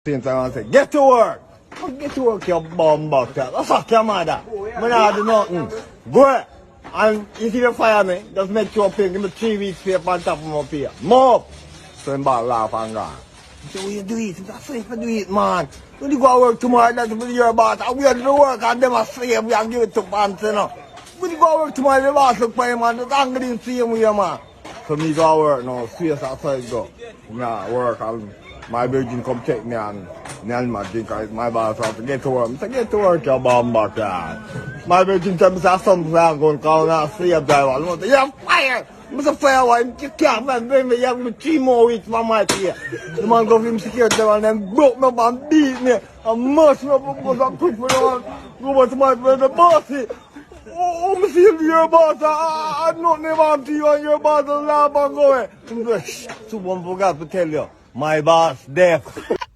Same time I say, get to work. Oh, get to work, you bum buster. That's fuck your mother. I'm not do nothing. Go. And if you fire me, just make sure pay. Give me 3 weeks pay on top of my pay. Move. So I'm about laugh and gone. I say, what you do it? It's safe to do it, man. When you go to work tomorrow, that's for your boss. And we have to work and them are slave. We have to give it to pants, you know. When you go to work tomorrow, the boss look for you, man. Just angry the same way, man. So me go to work now. Space outside go. Yeah, work and my virgin come take me and my drink. My boss have to get to work. I say, get to work, you bum butter. My virgin tell me say something I'm going to call and slave driver. I say, you're fired. I'm a fire one. You can't bring me. You have 3 more weeks for my pay. The man go for him security and then broke me up and beat me and mush me up and quick for the one. Go back to my friend, the bossy. Oh, I'm still your boss. I'm not never to you and your boss is laugh and go away. So one forgot to tell you, my boss deaf.